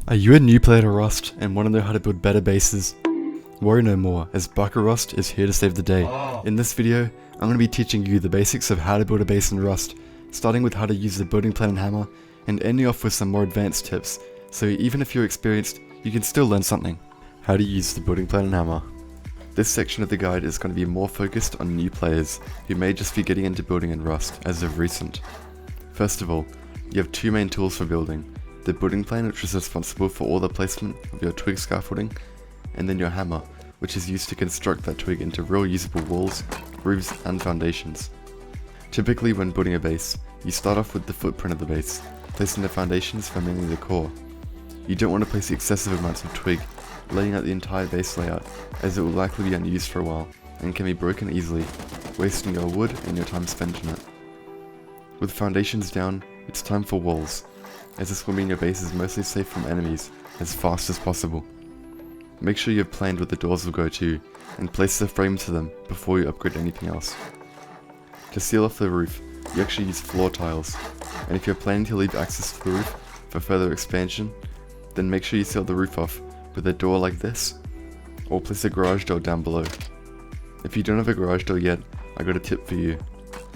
Are you a new player to Rust and want to know how to build better bases? Worry no more, as Barker Rust is here to save the day. In this video, I'm going to be teaching you the basics of how to build a base in Rust, starting with how to use the building plan and hammer, and ending off with some more advanced tips, so even if you're experienced, you can still learn something. How to use the building plan and hammer. This section of the guide is going to be more focused on new players who may just be getting into building in Rust as of recent. First of all, you have two main tools for building. The building plan, which is responsible for all the placement of your twig scaffolding, and then your hammer, which is used to construct that twig into real usable walls, roofs, and foundations. Typically when building a base, you start off with the footprint of the base, placing the foundations for mainly the core. You don't want to place excessive amounts of twig, laying out the entire base layout, as it will likely be unused for a while, and can be broken easily, wasting your wood and your time spent on it. With foundations down, it's time for walls, as this will mean your base is mostly safe from enemies as fast as possible. Make sure you have planned where the doors will go to, and place the frame to them before you upgrade anything else. To seal off the roof, you actually use floor tiles, and if you're planning to leave access to the roof for further expansion, then make sure you seal the roof off with a door like this, or place a garage door down below. If you don't have a garage door yet, I got a tip for you.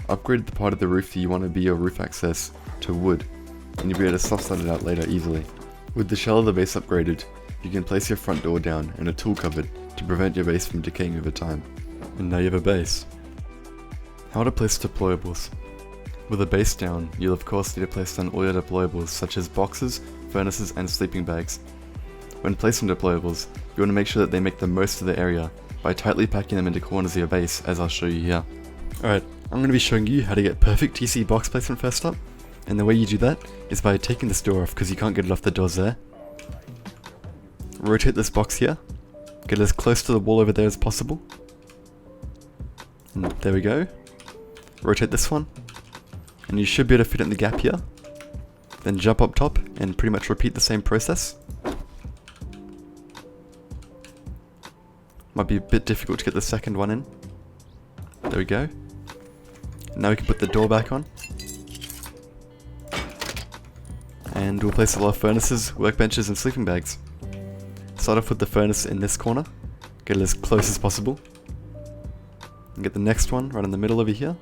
Upgrade the part of the roof that you want to be your roof access to wood, and you'll be able to soft slide it out later easily. With the shell of the base upgraded, you can place your front door down in a tool cupboard to prevent your base from decaying over time. And now you have a base. How to place deployables. With a base down, you'll of course need to place down all your deployables such as boxes, furnaces, and sleeping bags. When placing deployables, you want to make sure that they make the most of the area by tightly packing them into corners of your base, as I'll show you here. Alright, I'm going to be showing you how to get perfect TC box placement first up, and the way you do that is by taking this door off because you can't get it off the doors there. Rotate this box here, get as close to the wall over there as possible, and there we go. Rotate this one, and you should be able to fit it in the gap here. Then jump up top and pretty much repeat the same process. Might be a bit difficult to get the second one in. There we go. Now we can put the door back on. And we'll place a lot of furnaces, workbenches, and sleeping bags. Start off with the furnace in this corner, get it as close as possible, and get the next one right in the middle over here,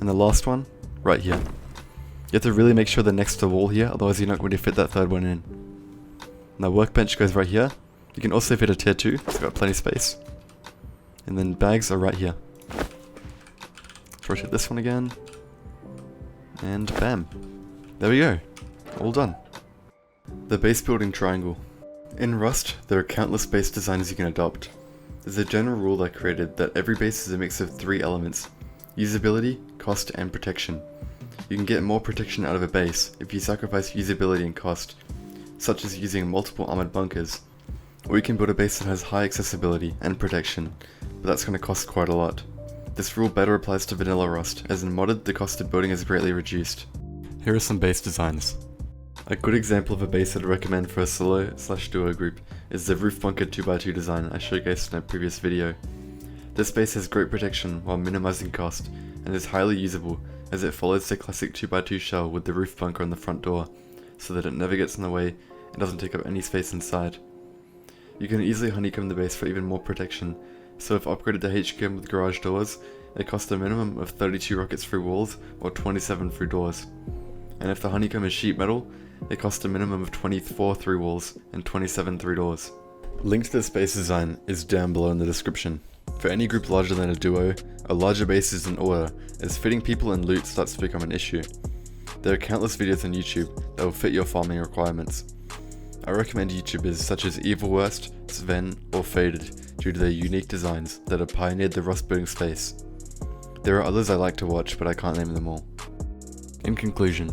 and the last one right here. You have to really make sure they're next to the wall here, otherwise you're not going to fit that third one in. Now workbench goes right here. You can also fit a tier 2, it's got plenty of space. And then bags are right here. Let's rotate this one again, and bam. There we go, all done. The base building triangle. In Rust, there are countless base designs you can adopt. There's a general rule I created that every base is a mix of 3 elements: usability, cost, and protection. You can get more protection out of a base if you sacrifice usability and cost, such as using multiple armored bunkers. Or you can build a base that has high accessibility and protection, but that's going to cost quite a lot. This rule better applies to vanilla Rust, as in modded the cost of building is greatly reduced. Here are some base designs. A good example of a base I'd recommend for a solo/duo group is the roof bunker 2x2 design I showcased in a previous video. This base has great protection while minimizing cost, and is highly usable as it follows the classic 2x2 shell with the roof bunker on the front door, so that it never gets in the way and doesn't take up any space inside. You can easily honeycomb the base for even more protection, so if upgraded to HCM with garage doors, it costs a minimum of 32 rockets through walls or 27 through doors. And if the honeycomb is sheet metal, it costs a minimum of 24 through walls and 27 through doors. Link to this base design is down below in the description. For any group larger than a duo, a larger base is in order, as fitting people and loot starts to become an issue. There are countless videos on YouTube that will fit your farming requirements. I recommend YouTubers such as Evil Worst, Sven, or Faded due to their unique designs that have pioneered the Rust building space. There are others I like to watch, but I can't name them all. In conclusion,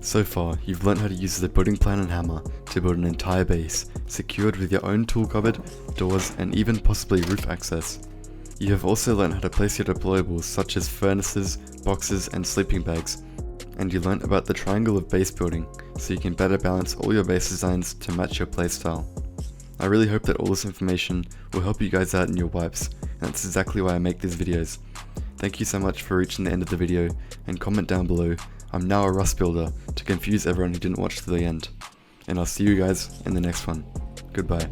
so far, you've learned how to use the building plan and hammer to build an entire base, secured with your own tool cupboard, doors, and even possibly roof access. You have also learned how to place your deployables such as furnaces, boxes, and sleeping bags, and you learned about the triangle of base building, so you can better balance all your base designs to match your playstyle. I really hope that all this information will help you guys out in your wipes, and that's exactly why I make these videos. Thank you so much for reaching the end of the video, and comment down below I'm now a Rust builder to confuse everyone who didn't watch to the end. And I'll see you guys in the next one. Goodbye.